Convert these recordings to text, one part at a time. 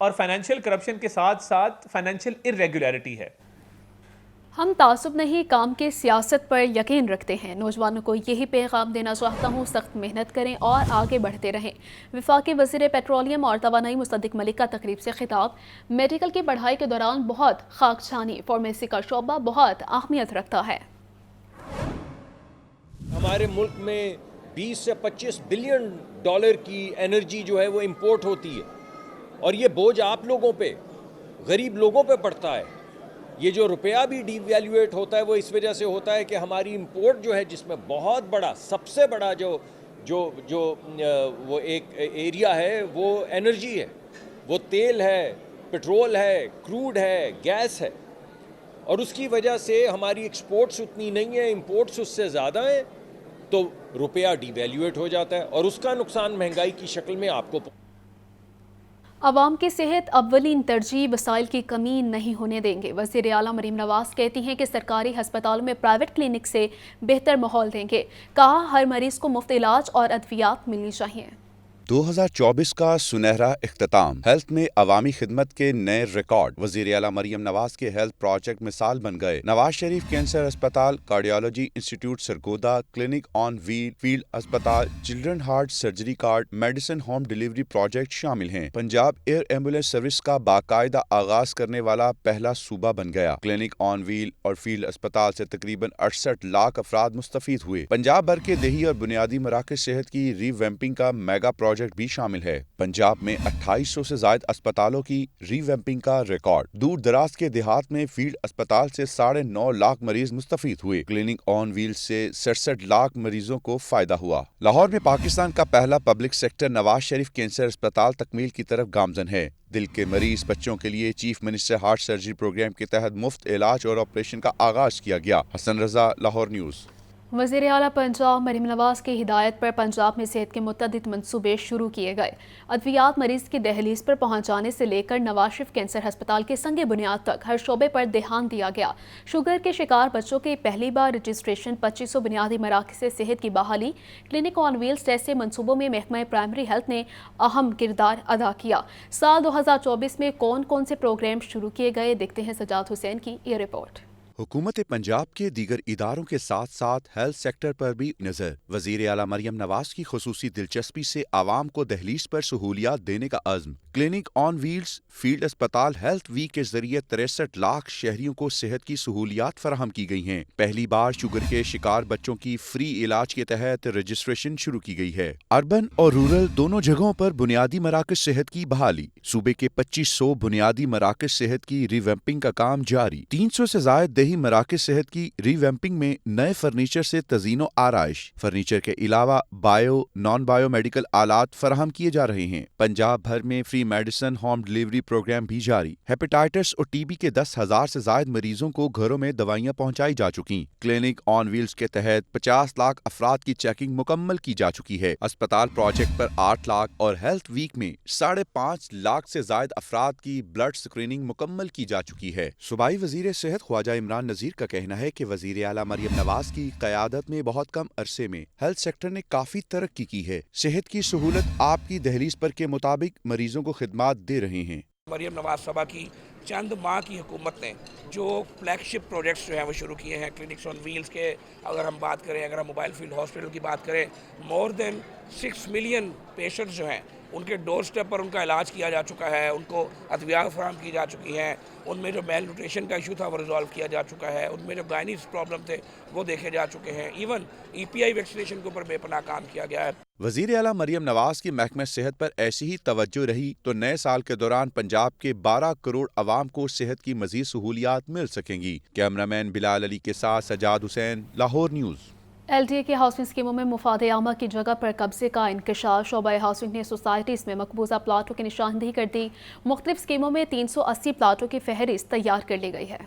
اور financial corruption کے ساتھ ساتھ فائنینشیل ارریگولیرٹی ہے۔ ہم تعصب نہیں، کام کی سیاست پر یقین رکھتے ہیں۔ نوجوانوں کو یہی پیغام دینا چاہتا ہوں، سخت محنت کریں اور آگے بڑھتے رہیں۔ وفاقی وزیر پیٹرولیم اور توانائی مصدق ملک کا تقریب سے خطاب۔ میڈیکل کی پڑھائی کے دوران بہت خاک چھانی، فارمیسی کا شعبہ بہت اہمیت رکھتا ہے۔ ہمارے ملک میں 20 سے 25 بلین ڈالر کی انرجی جو ہے وہ امپورٹ ہوتی ہے، اور یہ بوجھ آپ لوگوں پہ، غریب لوگوں پہ پڑتا ہے۔ یہ جو روپیہ بھی ڈی ویلیویٹ ہوتا ہے وہ اس وجہ سے ہوتا ہے کہ ہماری امپورٹ جو ہے، جس میں بہت بڑا، سب سے بڑا جو وہ ایک ایریا ہے وہ انرجی ہے، وہ تیل ہے، پٹرول ہے، کروڈ ہے، گیس ہے، اور اس کی وجہ سے ہماری ایکسپورٹس اتنی نہیں ہیں، امپورٹس اس سے زیادہ ہیں، تو روپیہ ڈی ویلیویٹ ہو جاتا ہے، اور اس کا نقصان مہنگائی کی شکل میں آپ کو۔ عوام کی صحت اولین ترجیح، وسائل کی کمی نہیں ہونے دیں گے۔ وزیر اعلیٰ مریم نواز کہتی ہیں کہ سرکاری ہسپتالوں میں پرائیویٹ کلینک سے بہتر ماحول دیں گے۔ کہا ہر مریض کو مفت علاج اور ادویات ملنی چاہیے۔ 2024 کا سنہرا اختتام، ہیلتھ میں عوامی خدمت کے نئے ریکارڈ۔ وزیر اعلیٰ مریم نواز کے ہیلتھ پروجیکٹ مثال بن گئے۔ نواز شریف کینسر اسپتال، کارڈیالوجی انسٹیٹیوٹ سرگودا، کلینک آن ویل، فیلڈ اسپتال، children heart surgery card, medicine home delivery project شامل ہیں۔ پنجاب ایئر ایمبولینس سروس کا باقاعدہ آغاز کرنے والا پہلا صوبہ بن گیا۔ کلینک آن ویل اور فیلڈ اسپتال سے تقریباً 68 لاکھ افراد مستفید ہوئے۔ پنجاب بھر کے دیہی اور بنیادی مراکز صحت کی ری ویمپنگ کا میگا پروجیکٹ بھی شامل ہے۔ پنجاب میں 2800 سے زائد اسپتالوں کی ری ویمپنگ کا ریکارڈ۔ دور دراز کے دیہات میں فیلڈ اسپتال سے 9.5 لاکھ مریض مستفید ہوئے۔ کلینک آن ویل سے 67 لاکھ مریضوں کو فائدہ ہوا۔ لاہور میں پاکستان کا پہلا public sector Nawaz Sharif cancer اسپتال تکمیل کی طرف گامزن ہے۔ دل کے مریض بچوں کے لیے chief minister heart surgery program کے تحت مفت علاج اور آپریشن کا آغاز کیا گیا۔ حسن رضا، لاہور نیوز۔ وزیر اعلیٰ پنجاب مریم نواز کی ہدایت پر پنجاب میں صحت کے متعدد منصوبے شروع کیے گئے۔ ادویات مریض کی دہلیز پر پہنچانے سے لے کر نواز شریف کینسر ہسپتال کے سنگ بنیاد تک ہر شعبے پر دھیان دیا گیا۔ شوگر کے شکار بچوں کی پہلی بار رجسٹریشن، 2500 بنیادی مراکز سے صحت کی بحالی، کلینک آن ویلز جیسے منصوبوں میں محکمہ پرائمری ہیلتھ نے اہم کردار ادا کیا۔ سال 2024 میں کون کون سے پروگرام شروع کیے گئے، دیکھتے ہیں سجاد حسین کی یہ رپورٹ۔ حکومت پنجاب کے دیگر اداروں کے ساتھ ساتھ ہیلتھ سیکٹر پر بھی نظر۔ وزیر اعلیٰ مریم نواز کی خصوصی دلچسپی سے عوام کو دہلیز پر سہولیات دینے کا عزم۔ کلینک آن ویلز، فیلڈ اسپتال، ہیلتھ ویک کے ذریعے 63 لاکھ شہریوں کو صحت کی سہولیات فراہم کی گئی ہیں۔ پہلی بار شوگر کے شکار بچوں کی فری علاج کے تحت رجسٹریشن شروع کی گئی ہے۔ اربن اور رورل دونوں جگہوں پر بنیادی مراکز صحت کی بحالی۔ صوبے کے 2500 بنیادی مراکز صحت کی ریویمپنگ کا کام جاری۔ 300 سے زائد دیہی مراکز صحت کی ری ویمپنگ میں نئے فرنیچر سے تزئین و آرائش۔ فرنیچر کے علاوہ بائیو، نان بائیو میڈیکل آلات فراہم کیے جا رہے ہیں۔ پنجاب بھر میں free medicine home delivery program بھی جاری۔ ہیپیٹائٹس اور ٹی بی کے 10,000 سے زائد مریضوں کو گھروں میں دوائیاں پہنچائی جا چکی۔ کلینک آن ویلز کے تحت 50 لاکھ افراد کی چیکنگ مکمل کی جا چکی ہے۔ اسپتال پروجیکٹ پر 8 لاکھ اور ہیلتھ ویک میں 5.5 لاکھ سے زائد افراد کی بلڈ اسکریننگ مکمل کی جا چکی ہے۔ صوبائی وزیر صحت خواجہ عمران نذیر کا کہنا ہے کہ وزیر اعلیٰ مریم نواز کی قیادت میں بہت کم عرصے میں ہیلتھ سیکٹر نے کافی ترقی کی ہے۔ صحت کی سہولت آپ کی دہلیز پر کے مطابق مریضوں کو خدمات دے رہے ہیں۔ مریم نواز صاحبہ کی چند ماہ کی حکومت نے جو فلیگ شپ پروجیکٹس جو ہیں وہ شروع کیے ہیں، کلینکس آن ویلز کے اگر ہم بات کریں، اگر ہم موبائل فیلڈ ہاسپٹل کی بات کریں، مور دین 6 ملین پیشنٹس جو ہیں ان کے ڈور سٹیپ پر ان کا علاج کیا جا چکا ہے، ان کو ادویات فراہم کی جا چکی ہیں، ان میں جو میل نیوٹریشن کا ایشو تھا وہ ریزالو کیا جا چکا ہے، ان میں جو گائنیز پرابلم تھے وہ دیکھے جا چکے ہیں، ایون ای پی آئی ویکسینیشن کے اوپر بے پناہ کام کیا گیا ہے۔ وزیر اعلیٰ مریم نواز کی محکمہ صحت پر ایسی ہی توجہ رہی تو نئے سال کے دوران پنجاب کے 12 کروڑ عوام کو صحت کی مزید سہولیات مل سکیں گی۔ کیمرہ مین بلال علی کے ساتھ Sajjad Hussain, Lahore news. L D A کی ہاؤسنگ اسکیموں میں مفاد عامہ کی جگہ پر قبضے کا انکشاف۔ شعبہ ہاؤسنگ نے سوسائٹیز میں مقبوضہ پلاٹوں کی نشاندہی کر دی۔ مختلف اسکیموں میں 380 پلاٹوں کی فہرست تیار کر لی گئی ہے۔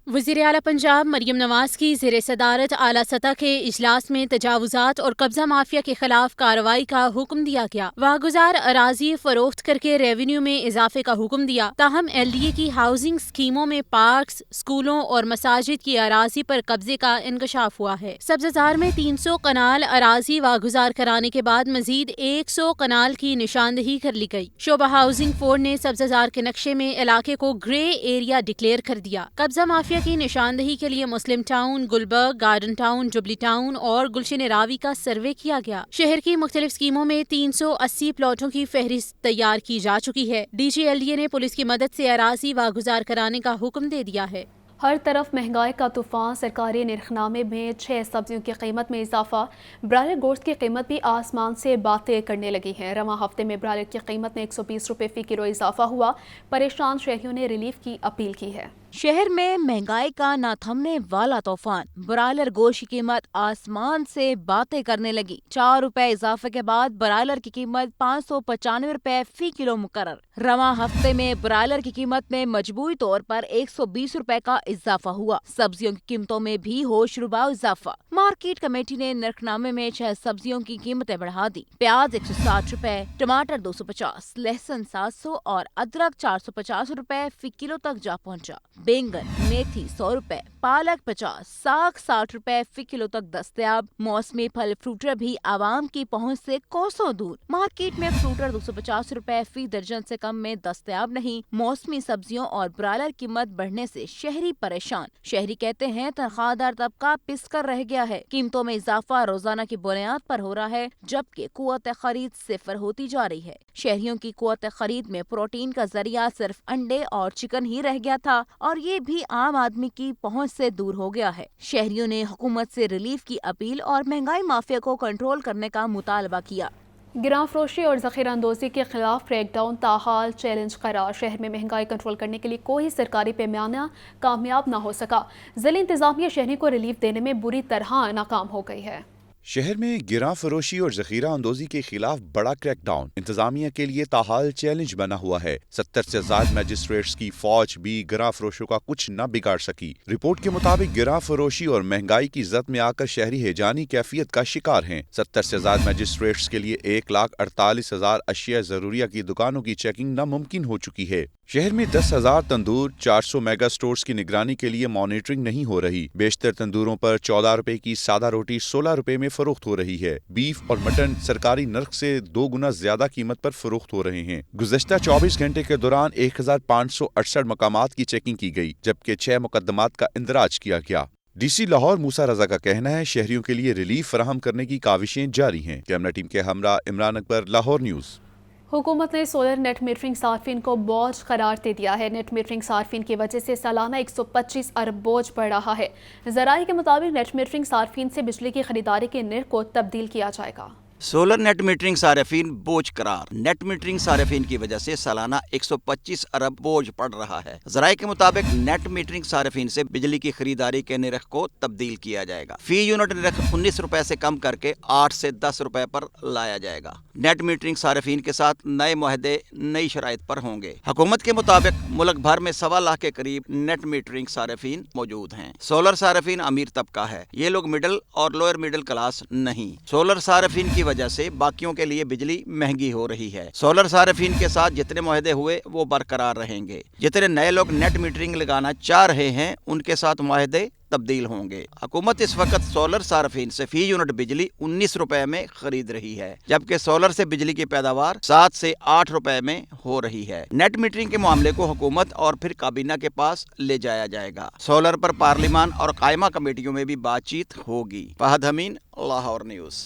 وزیر اعلیٰ پنجاب مریم نواز کی زیر صدارت اعلیٰ سطح کے اجلاس میں تجاوزات اور قبضہ مافیا کے خلاف کارروائی کا حکم دیا گیا۔ واگزار اراضی فروخت کر کے ریونیو میں اضافے کا حکم دیا۔ تاہم LDA کی ہاؤسنگ اسکیموں میں پارکس، اسکولوں اور مساجد کی اراضی پر قبضے کا انکشاف ہوا ہے۔ سبززار میں 300 کنال اراضی واگزار کرانے کے بعد مزید 100 کنال کی نشاندہی کر لی گئی۔ شعبہ ہاؤسنگ فورڈ نے سبززار کے نقشے میں علاقے کو گرے ایریا ڈکلیئر کر دیا۔ قبضہ مافیا کی نشاندہی کے لیے Muslim Town, Gulberg, Garden Town, Jubilee Town اور گلشن راوی کا سروے کیا گیا۔ شہر کی مختلف اسکیموں میں 380 پلاٹوں کی فہرست تیار کی جا چکی ہے۔ DG LDA نے پولیس کی مدد سے اراضی واگزار کرانے کا حکم دے دیا ہے۔ ہر طرف مہنگائی کا طوفان، سرکاری نرخنامے میں 6 سبزیوں کی قیمت میں اضافہ، برائلر گوشت کی قیمت بھی آسمان سے باتیں کرنے لگی ہیں۔ رواں ہفتے میں برائلر کی قیمت میں 120 روپے فی کلو اضافہ ہوا۔ پریشان شہریوں نے ریلیف کی اپیل کی ہے۔ شہر میں مہنگائی کا نہ تھمنے والا طوفان، برائلر گوشت کی قیمت آسمان سے باتیں کرنے لگی۔ 4 روپے اضافے کے بعد برائلر کی قیمت 595 روپے فی کلو مقرر۔ رواں ہفتے میں برائلر کی قیمت میں مجموعی طور پر 120 روپے کا اضافہ ہوا۔ سبزیوں کی قیمتوں میں بھی ہوش ربا اضافہ۔ مارکیٹ کمیٹی نے نرخنامے میں 6 سبزیوں کی قیمتیں بڑھا دی۔ پیاز 160 روپے، ٹماٹر 250، لہسن 700 اور ادرک 450 روپے فی کلو تک جا پہنچا۔ بینگن، میتھی 100 روپے، پالک 50، ساگ 60 روپے فی کلو تک دستیاب۔ موسمی پھل فروٹر بھی عوام کی پہنچ سے کوسوں دور۔ مارکیٹ میں فروٹر 250 روپے فی درجن سے کم میں دستیاب نہیں۔ موسمی سبزیوں اور برائلر قیمت بڑھنے سے شہری پریشان۔ شہری کہتے ہیں تنخواہ دار طبقہ پس کر رہ گیا ہے۔ قیمتوں میں اضافہ روزانہ کی بنیاد پر ہو رہا ہے، جبکہ قوت خرید صفر ہوتی جا رہی ہے۔ شہریوں کی قوت خرید میں پروٹین کا ذریعہ صرف انڈے اور چکن ہی رہ گیا تھا، اور یہ بھی عام آدمی کی پہنچ سے دور ہو گیا ہے۔ شہریوں نے حکومت سے ریلیف کی اپیل اور مہنگائی مافیا کو کنٹرول کرنے کا مطالبہ کیا۔ گراں فروشی اور ذخیرہ اندوزی کے خلاف کریک ڈاؤن تاحال چیلنج قرار۔ شہر میں مہنگائی کنٹرول کرنے کے لیے کوئی سرکاری پیمانہ کامیاب نہ ہو سکا۔ ضلع انتظامیہ شہری کو ریلیف دینے میں بری طرح ناکام ہو گئی ہے۔ شہر میں گراں فروشی اور ذخیرہ اندوزی کے خلاف بڑا کریک ڈاؤن انتظامیہ کے لیے تاحال چیلنج بنا ہوا ہے۔ 70 سے زائد میجسٹریٹس کی فوج بھی گراں فروشوں کا کچھ نہ بگاڑ سکی۔ رپورٹ کے مطابق گراں فروشی اور مہنگائی کی زد میں آ کر شہری ہیجانی کیفیت کا شکار ہیں۔ 70 سے زائد میجسٹریٹس کے لیے 1,48,000 اشیاء ضروریہ کی دکانوں کی چیکنگ ناممکن ہو چکی ہے۔ شہر میں 10,000 تندور، 400 میگا سٹورز کی نگرانی کے لیے مانیٹرنگ نہیں ہو رہی۔ بیشتر تندوروں پر 14 روپے کی سادہ روٹی 16 روپے میں فروخت ہو رہی ہے۔ بیف اور مٹن سرکاری نرخ سے 2 گنا زیادہ قیمت پر فروخت ہو رہے ہیں۔ گزشتہ 24 گھنٹے کے دوران 1,568 مقامات کی چیکنگ کی گئی، جبکہ 6 مقدمات کا اندراج کیا گیا۔ DC لاہور موسیٰ رضا کا کہنا ہے شہریوں کے لیے ریلیف فراہم کرنے کی کاوشیں جاری ہیں۔ کیمرہ ٹیم کے ہمراہ عمران اکبر، لاہور نیوز۔ حکومت نے سولر نیٹ میٹرنگ صارفین کو بوجھ قرار دے دیا ہے۔ نیٹ میٹرنگ صارفین کی وجہ سے سالانہ 125 ارب بوجھ بڑھ رہا ہے۔ ذرائع کے مطابق نیٹ میٹرنگ صارفین سے بجلی کی خریداری کے نرخ کو تبدیل کیا جائے گا۔ سولر نیٹ میٹرنگ صارفین بوجھ قرار۔ نیٹ میٹرنگ صارفین کی وجہ سے سالانہ 125 ارب بوجھ پڑ رہا ہے۔ ذرائع کے مطابق نیٹ میٹرنگ صارفین سے بجلی کی خریداری کے نرخ کو تبدیل کیا جائے گا۔ فی یونٹ نرخ 19 روپے سے کم کر کے 8 سے 10 روپے پر لایا جائے گا۔ نیٹ میٹرنگ صارفین کے ساتھ نئے معاہدے نئی شرائط پر ہوں گے۔ حکومت کے مطابق ملک بھر میں 1.25 لاکھ کے قریب نیٹ میٹرنگ صارفین موجود ہیں۔ سولر صارفین امیر طبقہ ہے، یہ لوگ مڈل اور لوئر مڈل کلاس نہیں۔ سولر صارفین کی وجہ سے باقیوں کے لیے بجلی مہنگی ہو رہی ہے۔ سولر صارفین کے ساتھ جتنے معاہدے ہوئے وہ برقرار رہیں گے۔ جتنے نئے لوگ نیٹ میٹرنگ لگانا چاہ رہے ہیں ان کے ساتھ معاہدے تبدیل ہوں گے۔ حکومت اس وقت سولر صارفین سے فی یونٹ بجلی 19 روپے میں خرید رہی ہے، جبکہ سولر سے بجلی کی پیداوار 7 سے 8 روپے میں ہو رہی ہے۔ نیٹ میٹرنگ کے معاملے کو حکومت اور پھر کابینہ کے پاس لے جایا جائے گا۔ سولر پر پارلیمان اور قائمہ کمیٹیوں میں بھی بات چیت ہوگی۔ فہد امین، لاہور نیوز۔